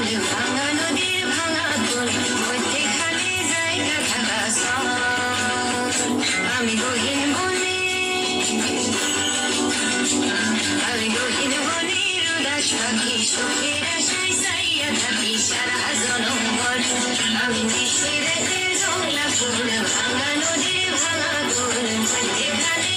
ভাঙা নদীর ভাঙা কুল মধ্যেখানে জায়গা থাকা সব আমি গহীন বনে আমি গহীন বনের উদাস পাখি সুখের আশায় চাইয়া থাকি সারা জনমভর আমি মিশে রাতের জংলা ফুল ভাঙা নদীর ভাঙা কুল মধ্যেখানে